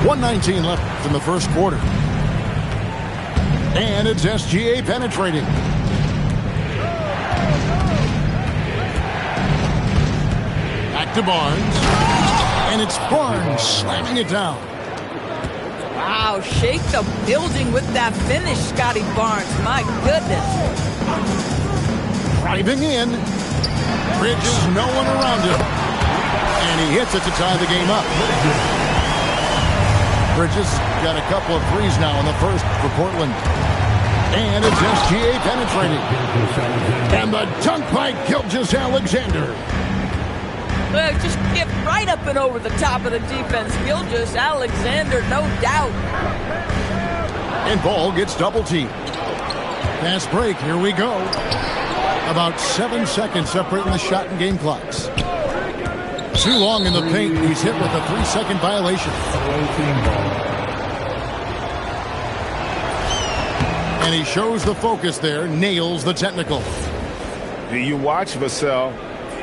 1:19 left in the first quarter. And it's SGA penetrating. Back to Barnes. And it's Barnes slamming it down. Wow, shake the building with that finish, Scotty Barnes. My goodness. Driving in. Bridges, no one around him. And he hits it to tie the game up. Bridges got a couple of threes now in the first for Portland. And it's SGA penetrating. And the dunk by Gilgeous-Alexander. Well, just get right up and over the top of the defense. Gilgeous-Alexander, no doubt. And Ball gets double teamed. Fast break, here we go. About 7 seconds separating the shot and game clocks. Too long in the paint. He's hit with a 3-second violation. And he shows the focus there, nails the technical. You watch Vassell.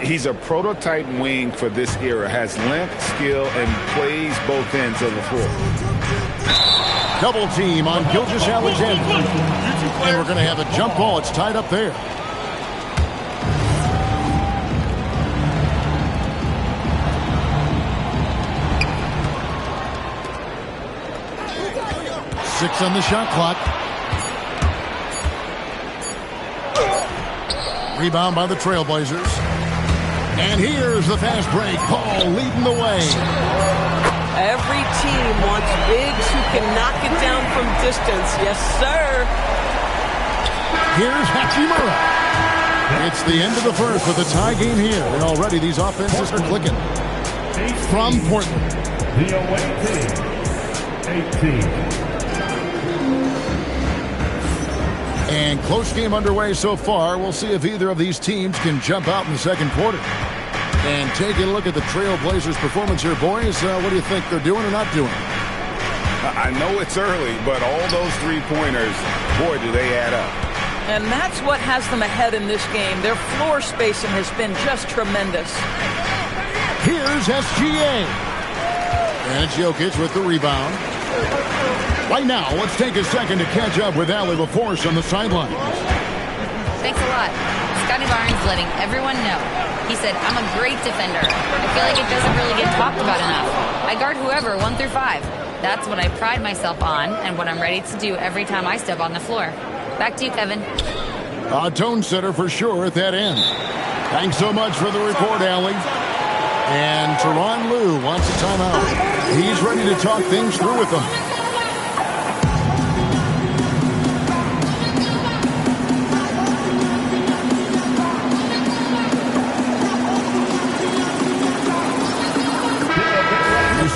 He's a prototype wing for this era. Has length, skill, and plays both ends of the floor. Double team on Gilgeous-Alexander. And we're going to have a jump ball. It's tied up there. Six on the shot clock. Rebound by the Trailblazers. And here's the fast break. Paul leading the way. Every team wants bigs who can knock it down from distance. Yes, sir. Here's Hachimura. It's the end of the first with a tie game here. And already these offenses are clicking. From Portland. The away team, 18. And close game underway so far. We'll see if either of these teams can jump out in the second quarter. And taking a look at the Trailblazers' performance here, boys. What do you think they're doing or not doing? I know it's early, but all those three-pointers, boy, do they add up. And that's what has them ahead in this game. Their floor spacing has been just tremendous. Here's SGA. And it's Jokic with the rebound. Right now, let's take a second to catch up with Allie LaForce on the sideline. Thanks a lot. Scotty Barnes letting everyone know. He said, I'm a great defender. I feel like it doesn't really get talked about enough. I guard whoever, 1 through 5. That's what I pride myself on and what I'm ready to do every time I step on the floor. Back to you, Kevin. A tone setter for sure at that end. Thanks so much for the report, Allie. And Tyronn Lue wants a timeout. He's ready to talk things through with them.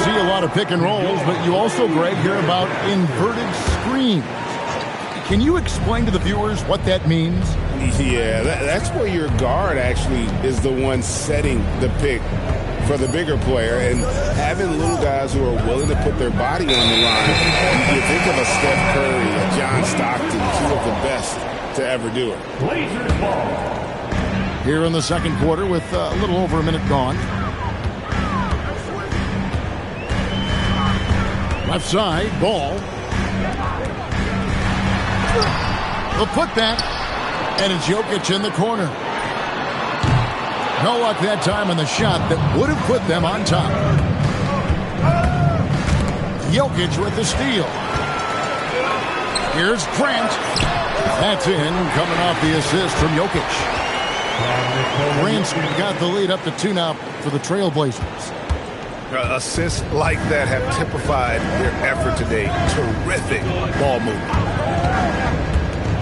See a lot of pick and rolls, but you also, Greg, hear about inverted screens. Can you explain to the viewers what that means? Yeah, that's where your guard actually is the one setting the pick for the bigger player, and having little guys who are willing to put their body on the line. You think of a Steph Curry, a John Stockton, two of the best to ever do it. Here in the second quarter with a little over a minute gone. Left side, Ball. The putback, and it's Jokic in the corner. No luck that time on the shot that would have put them on top. Jokic with the steal. Here's Grant. That's in, coming off the assist from Jokic. Grant's got the lead up to 2 now for the Trailblazers. Assists like that have typified their effort today. Terrific ball movement.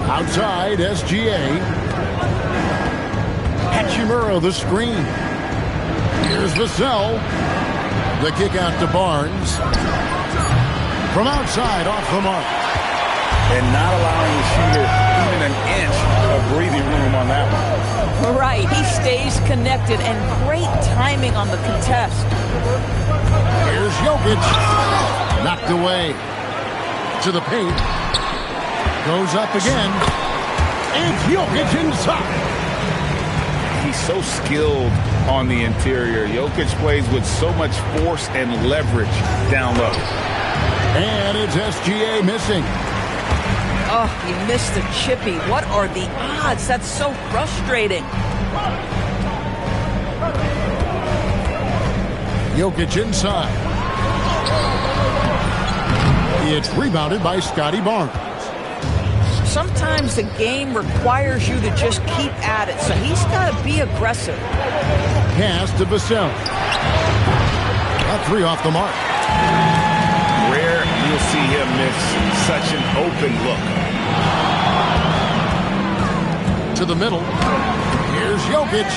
Outside, SGA. Hachimura, the screen. Here's Vassell. The kick out to Barnes. From outside, off the mark. And not allowing the shooter even an inch of breathing room on that one. Right, he stays connected, and great timing on the contest. Here's Jokic. Knocked away. To the paint. Goes up again. And Jokic inside. He he's so skilled on the interior. Jokic plays with so much force and leverage down low. And it's SGA missing. Oh, he missed the chippy. What are the odds? That's so frustrating. Jokic inside. It's rebounded by Scotty Barnes. Sometimes the game requires you to just keep at it, so he's got to be aggressive. Pass to Vassell. A three off the mark. Rare you'll see him miss such an open look. To the middle. Here's Jokic.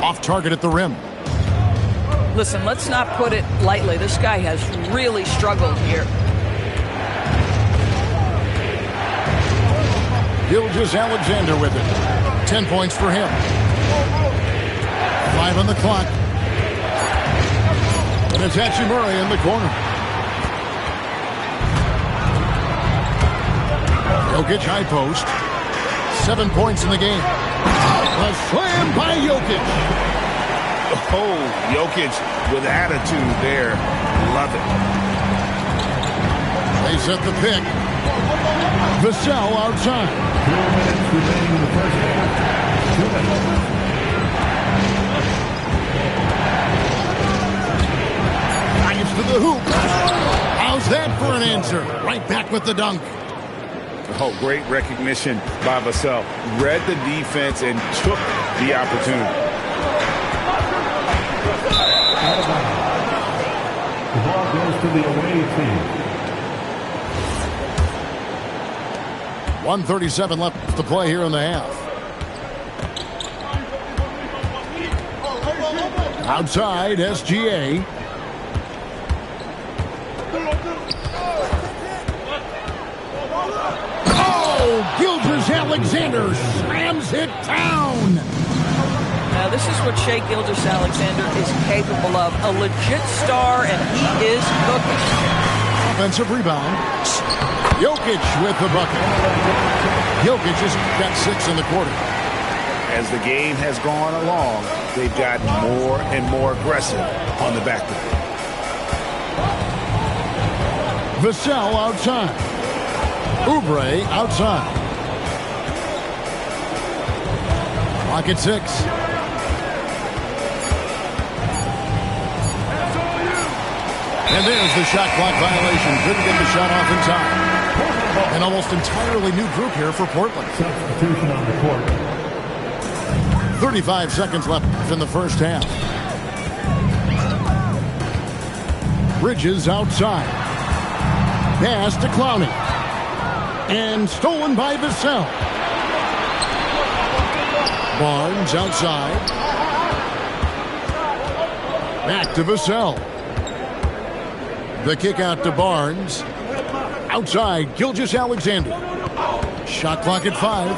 Off target at the rim. Listen, let's not put it lightly. This guy has really struggled here. Gilgeous-Alexander with it. 10 points for him. 5 on the clock. And it's Hachimura in the corner. Jokic high post. 7 points in the game. A slam by Jokic. Oh, Jokic with attitude there. Love it. They set the pick. Vassell outside. 2 minutes remaining in the first half. 2 minutes. Drives to the hoop. How's that for an answer? Right back with the dunk. Oh, great recognition by Vassell. Read the defense and took the opportunity. The ball goes to the away team. 1:37 left to play here in the half. Outside, SGA. Oh, Gilgeous-Alexander slams it down. Now, this is what Shai Gilgeous-Alexander is capable of. A legit star, and he is cooking. Offensive rebound. Jokic with the bucket. Jokic has got 6 in the quarter. As the game has gone along, they've gotten more and more aggressive on the backboard. Vassell outside. Oubre outside. Clock at 6. And there's the shot clock violation. Couldn't get the shot off in time. An almost entirely new group here for Portland. Substitution on the court. 35 seconds left in the first half. Bridges outside. Pass to Clowney. And stolen by Vassell. Barnes outside. Back to Vassell. The kick out to Barnes. Outside, Gilgeous-Alexander. Shot clock at 5.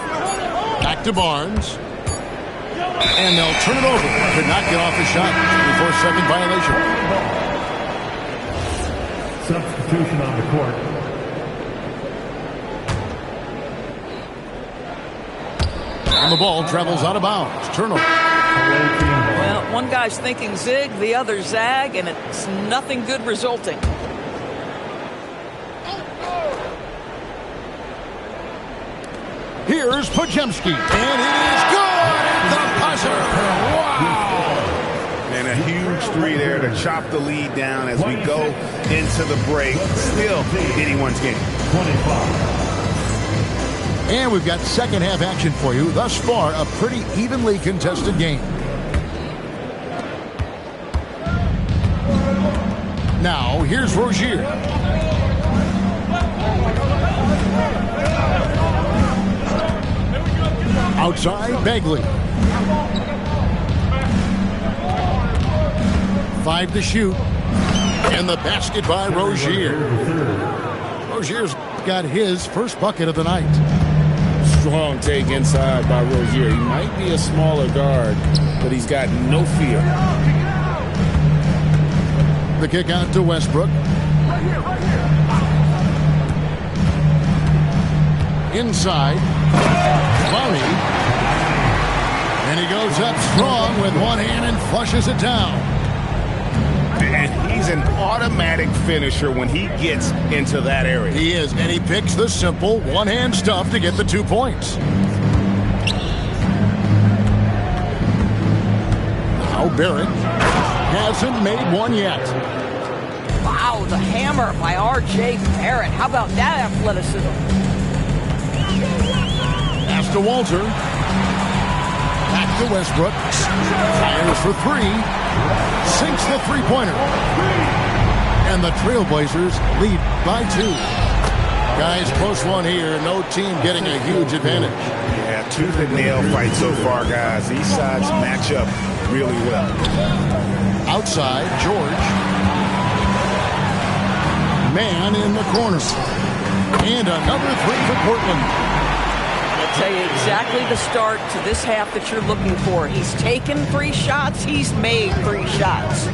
Back to Barnes. And they'll turn it over. Could not get off the shot before second violation. Substitution on the court. And the ball travels out of bounds. Turnover. Well, one guy's thinking zig, the other zag, and it's nothing good resulting. Here's Podziemski. And it is good at the buzzer. Wow. And a huge three there to chop the lead down as we go into the break. Still anyone's game. 25. And we've got second half action for you. Thus far, a pretty evenly contested game. Now, here's Rozier. Outside, Bagley. 5 to shoot. And the basket by Rozier. Rozier's got his first bucket of the night. Strong take inside by Rozier. He might be a smaller guard, but he's got no fear. The kick out to Westbrook. Inside. Clowney. And And he goes up strong with one hand and flushes it down. And he's an automatic finisher when he gets into that area. He is, and he picks the simple one-hand stuff to get the 2 points. Now Barrett hasn't made one yet. Wow, the hammer by R.J. Barrett. How about that athleticism? Pass to Walter. Back to Westbrook. Fires for three. Sinks the three-pointer. And the Trailblazers lead by 2. Guys, close one here. No team getting a huge advantage. Yeah, tooth and nail fight so far, guys. These sides match up really well. Outside, George. Man in the corner. And another three for Portland. I'll tell you exactly the start to this half that you're looking for. He's taken 3 shots. He's made 3 shots.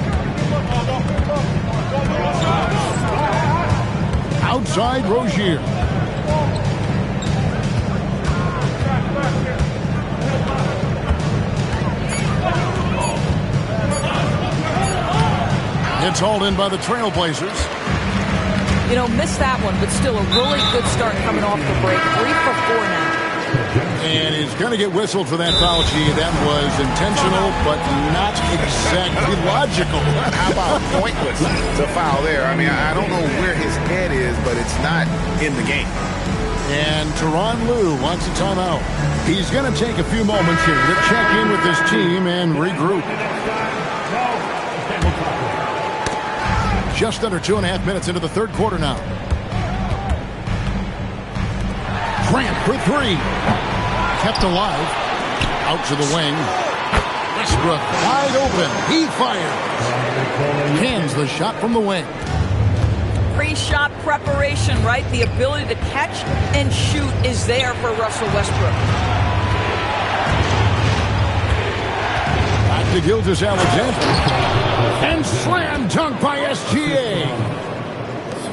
Outside, Rozier. It's hauled in by the Trailblazers. You know, missed that one, but still a really good start coming off the break. 3 for 4 now. And he's going to get whistled for that foul, G. That was intentional, but not exactly logical. How about pointless to foul there? I mean, I don't know where his head is, but it's not in the game. And Tyronn Lue wants a timeout. He's going to take a few moments here to check in with his team and regroup. Just under 2.5 minutes into the third quarter now. Grant for three. Kept alive. Out to the wing. Westbrook wide open. He fires. Hands the shot from the wing. Pre-shot preparation, right? The ability to catch and shoot is there for Russell Westbrook. Back to Gilgeous-Alexander. And slam dunk by SGA.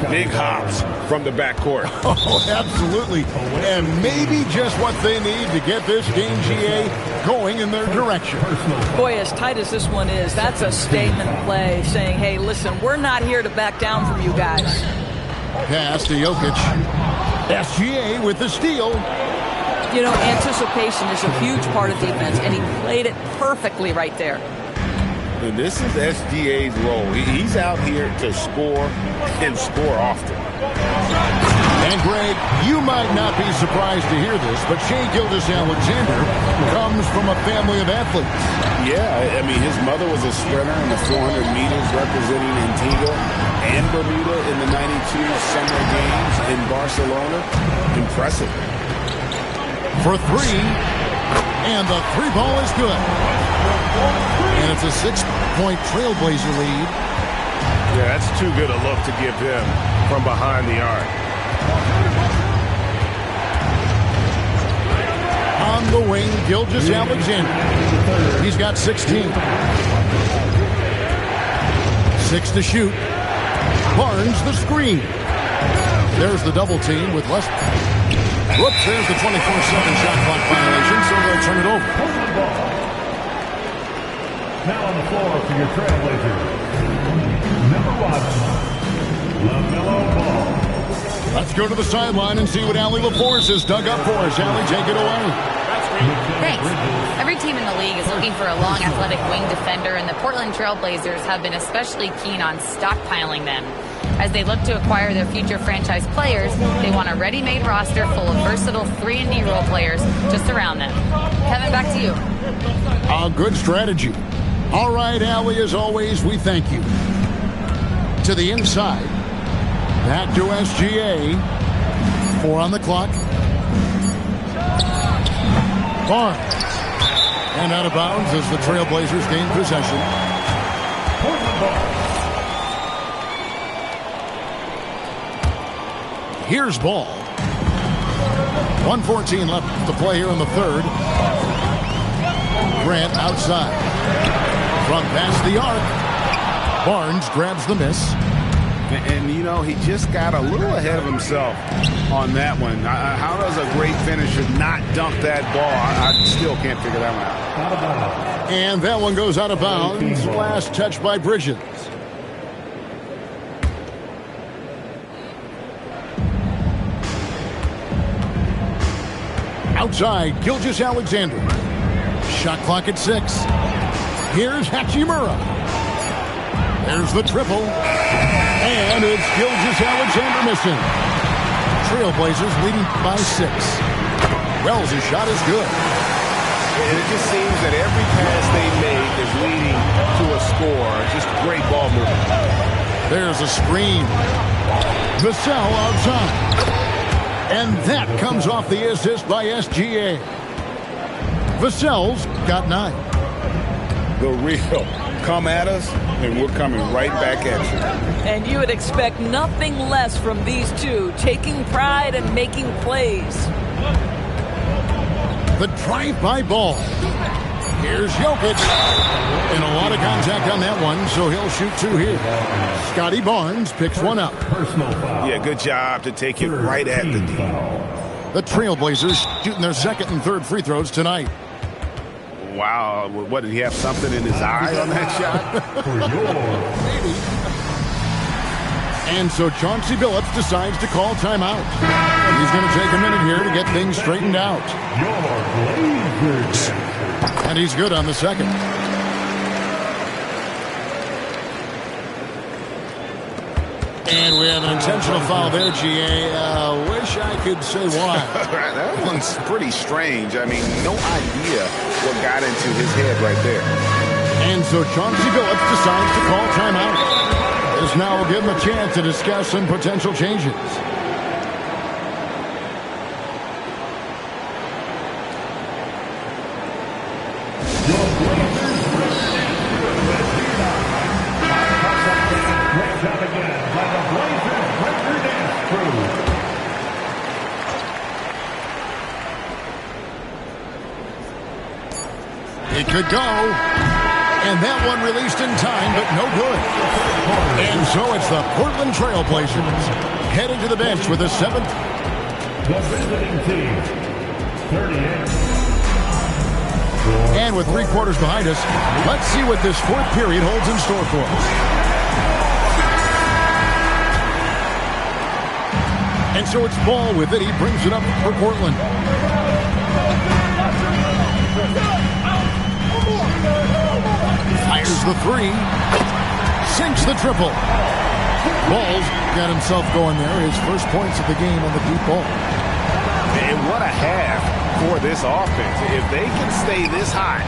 Big hops from the backcourt. Oh, absolutely. And maybe just what they need to get this game, GA, going in their direction. Boy, as tight as this one is, that's a statement play saying, hey, listen, we're not here to back down from you guys. Pass to Jokic. SGA with the steal. You know, anticipation is a huge part of defense, and he played it perfectly right there. And this is SGA's role. He's out here to score and score often. And Greg, you might not be surprised to hear this, but Shai Gilgeous-Alexander comes from a family of athletes. Yeah, I mean, his mother was a sprinter in the 400 meters representing Antigua and Bermuda in the 92 Summer Games in Barcelona. Impressive. For three, and the three ball is good. And it's a 6-point Trailblazer lead. Yeah, that's too good a look to give him from behind the arc. On the wing, Gilgeous-Alexander. He's got 16. 6 to shoot. Barnes the screen. There's the double team with Westbrook. Whoops, there's the 24-second shot clock violation, so they'll turn it over. Now on the floor for your Trailblazers, number 1, LaMelo Ball. Let's go to the sideline and see what Allie LaForce has dug up for us. Allie, take it away. Thanks. Every team in the league is looking for a long, athletic wing defender, and the Portland Trailblazers have been especially keen on stockpiling them. As they look to acquire their future franchise players, they want a ready-made roster full of versatile 3-and-D role players to surround them. Kevin, back to you. A good strategy. All right, Allie, as always, we thank you. To the inside. Back to SGA. 4 on the clock. Barnes. And out of bounds as the Trailblazers gain possession. Here's Ball. 1:14 left to play here in the third. Grant outside. From past the arc. Barnes grabs the miss. And, you know, he just got a little ahead of himself on that one. How does a great finisher not dunk that ball? I still can't figure that one out. And that one goes out of bounds. Last touch by Bridges. Outside, Gilgeous-Alexander. Shot clock at 6. Here's Hachimura. There's the triple. And it's Gilgeous-Alexander missing. Trailblazers leading by 6. Wells' shot is good. And it just seems that every pass they make is leading to a score. Just great ball movement. There's a screen. Vassell outside. And that comes off the assist by SGA. Vassell's got 9. The real come at us, and we're coming right back at you. And you would expect nothing less from these two, taking pride and making plays. The drive-by ball. Here's Jokic. And a lot of contact on that one, so he'll shoot 2 here. Scotty Barnes picks one up. Yeah, good job to take it right at the D. The Trailblazers shooting their second and third free throws tonight. Wow, what, did he have something in his eye on that shot? Maybe. And so Chauncey Billups decides to call timeout. And he's going to take a minute here to get things straightened out. And he's good on the second. And we have an intentional foul there, GA. Wish I could say why. That one's pretty strange. I mean, no idea what got into his head right there. And so Chauncey Billups decides to call timeout. This now will give him a chance to discuss some potential changes. It could go. And that one released in time, but no good. And so it's the Portland Trailblazers headed to the bench with a 7th. The visiting team, 38. And with 3 quarters behind us, let's see what this 4th period holds in store for us. And so it's Ball with it. He brings it up for Portland. Fires the 3. Sinks the triple. Ball's got himself going there. His first points of the game on the deep ball. And what a half for this offense. If they can stay this high,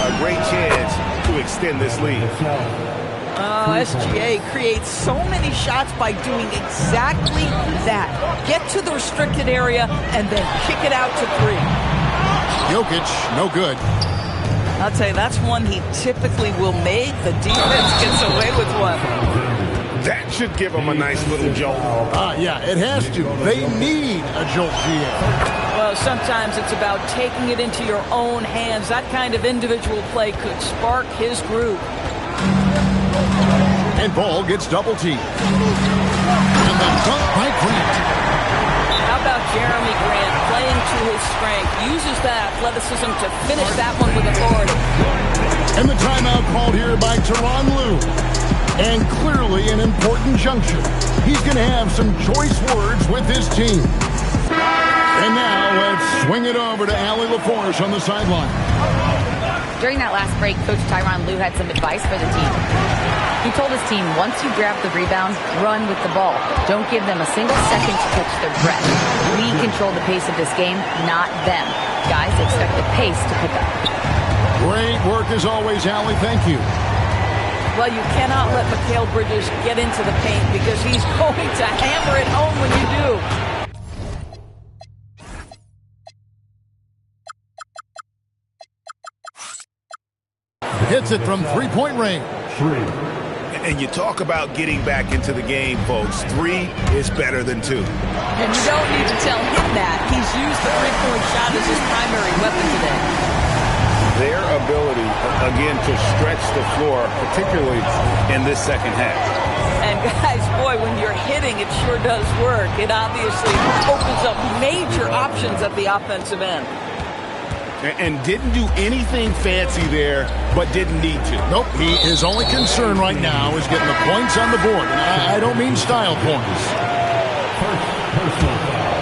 a great chance to extend this lead. SGA creates so many shots by doing exactly that. Get to the restricted area and then kick it out to 3. Jokic, no good. I'll tell you, that's one he typically will make. The defense gets away with one. That should give them a nice little jolt. Yeah, it has to. They need a jolt, GA. Well, sometimes it's about taking it into your own hands. That kind of individual play could spark his groove. And Ball gets double teamed. And the dunk by Grant. How about Jeremy Grant playing to his strength? Uses that athleticism to finish that one with authority. And the timeout called here by Tyronn Lue. And clearly an important juncture. He's going to have some choice words with his team. And now let's swing it over to Allie LaForce on the sideline. During that last break, Coach Tyronn Lue had some advice for the team. He told his team, once you grab the rebound, run with the ball. Don't give them a single second to catch their breath. We control the pace of this game, not them. Guys, expect the pace to pick up. Great work as always, Allie. Thank you. Well, you cannot let Mikal Bridges get into the paint because he's going to hammer it home when you do. Hits it from three-point range. And you talk about getting back into the game, folks. 3 is better than 2. And you don't need to tell him that. He's used the three-point shot as his primary weapon today. Their ability, again, to stretch the floor, particularly in this second half. And guys, boy, when kidding, it sure does work. It obviously opens up major options at the offensive end. And didn't do anything fancy there, but didn't need to. Nope, his only concern right now is getting the points on the board. And I don't mean style points. First personal foul.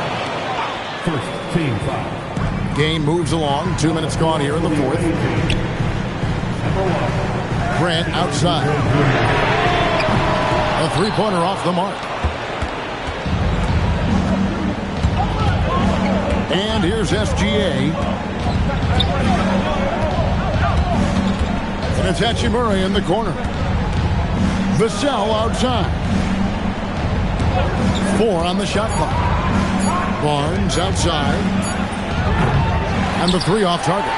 First team foul. Game moves along. 2 minutes gone here in the fourth. Grant outside. A three-pointer off the mark. And here's SGA. And it's Hachimura in the corner. Vassell outside. 4 on the shot clock. Barnes outside. And the 3 off target.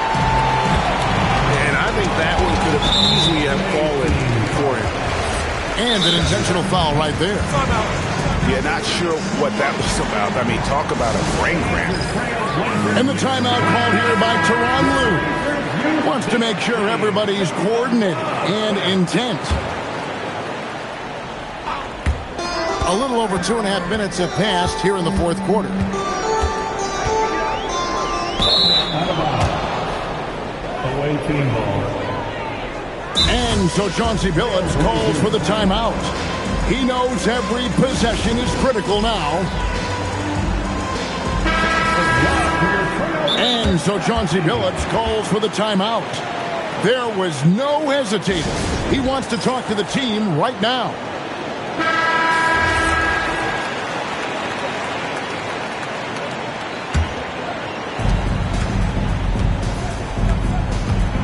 And I think that one could have easily have fallen for him. And an intentional foul right there. Yeah, not sure what that was about. I mean, talk about a brain cramp. And the timeout called here by Tyronn Lue. Wants to make sure everybody's coordinated and intent. A little over 2.5 minutes have passed here in the fourth quarter. Away team ball. And so Chauncey Billups calls for the timeout. He knows every possession is critical now. And so Chauncey Billups calls for the timeout. There was no hesitating. He wants to talk to the team right now.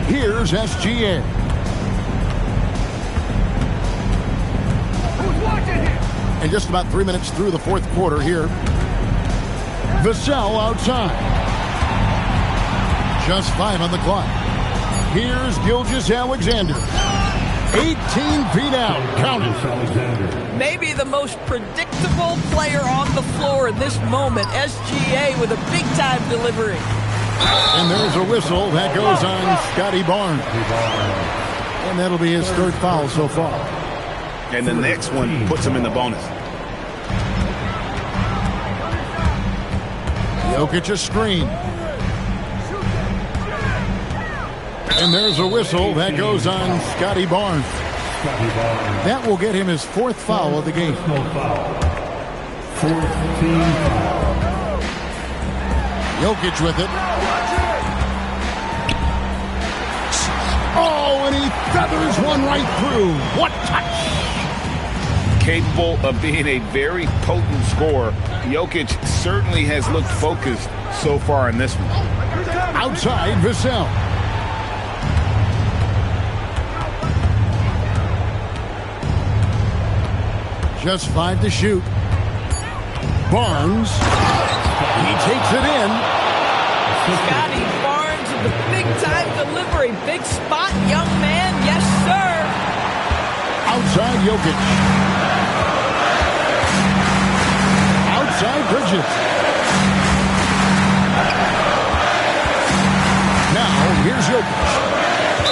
Here's SGA. And just about 3 minutes through the fourth quarter here. Vassell outside. Just 5 on the clock. Here's Gilgeous-Alexander. 18 feet out. Count it. Maybe the most predictable player on the floor in this moment. SGA with a big-time delivery. And there's a whistle that goes on Scotty Barnes. And that'll be his 3rd foul so far. And the next one puts him in the bonus. Jokic a screen. And there's a whistle that goes on Scotty Barnes. That will get him his 4th foul of the game. 14 foul. Jokic with it. Oh, and he feathers one right through. What touch! Capable of being a very potent scorer, Jokic certainly has looked focused so far in this one. Outside, Vassell. Just 5 to shoot. Barnes. He takes it in. Scotty Barnes with the big-time delivery. Big spot, young man. Yes, sir. Outside, Jokic. Outside, Bridges. Now, here's Jokic.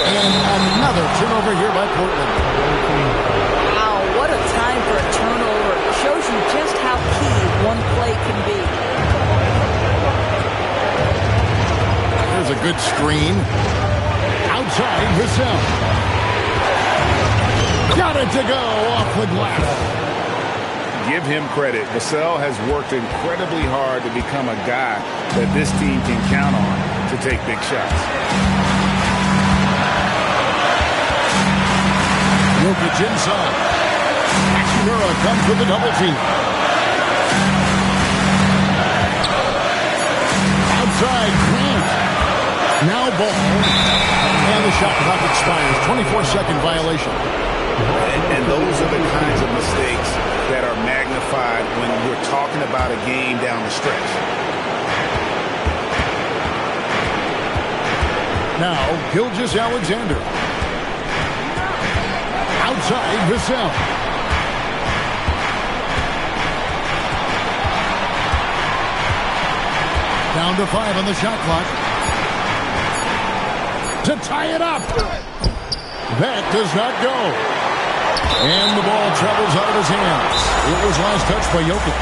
And another turnover here by Portland. Wow, what a time for a turnover. It shows you just how key one play can be. There's a good screen. Outside, Vassell. Got it to go off the glass. Give him credit. Vassell has worked incredibly hard to become a guy that this team can count on to take big shots. Jokic inside. Hachimura comes with a double team. Outside, Grant. Now ball. And the shot clock expires. 24-second violation. And those are the kinds of mistakes that are magnified when we're talking about a game down the stretch. Now, Gilgeous-Alexander. Outside, Vassell. Down to 5 on the shot clock. To tie it up. That does not go. And the ball travels out of his hands. It was last touched by Jokic.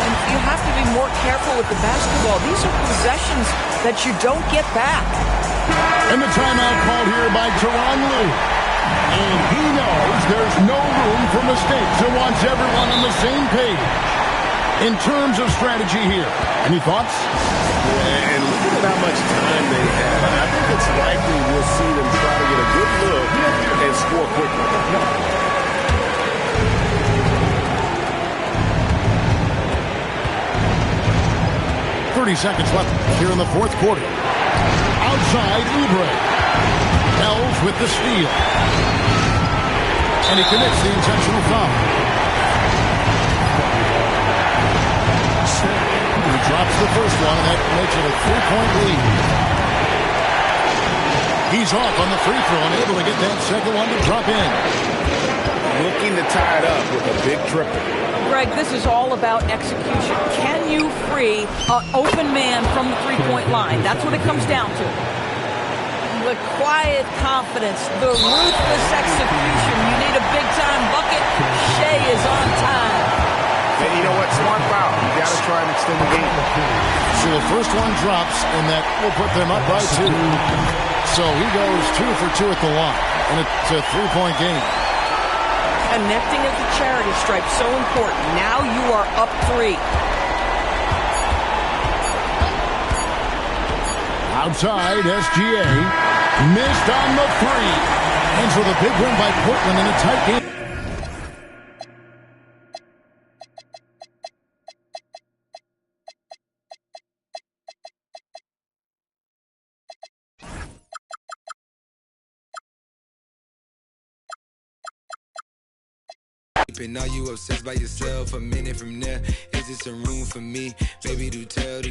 And you have to be more careful with the basketball. These are possessions that you don't get back. And the timeout called here by Tyronn Lue. And he knows there's no room for mistakes and wants everyone on the same page. In terms of strategy here, any thoughts? And look at how much time they have. I think it's likely we'll see them try to get a good look and score quickly. 30 seconds left here in the fourth quarter. Outside, Oubre. Hells with the steal. And he commits the intentional foul. He drops the first one, and that makes it a 3-point lead. He's off on the free throw and able to get that second one to drop in. Looking to tie it up with a big triple. Greg, this is all about execution. Can you free an open man from the three-point line? That's what it comes down to. The quiet confidence, the ruthless execution. You need a big-time bucket. Shea is on time. And you know what? Smart foul. You got to try and extend the game. So the first one drops, and that will put them up by 2. So he goes 2 for 2 at the line, and it's a 3-point game. Connecting at the charity stripe, so important. Now you are up 3. Outside, SGA missed on the 3. And so the big win by Portland in a tight game. Now you obsessed by yourself. A minute from there, is there some room for me? Baby, do tell.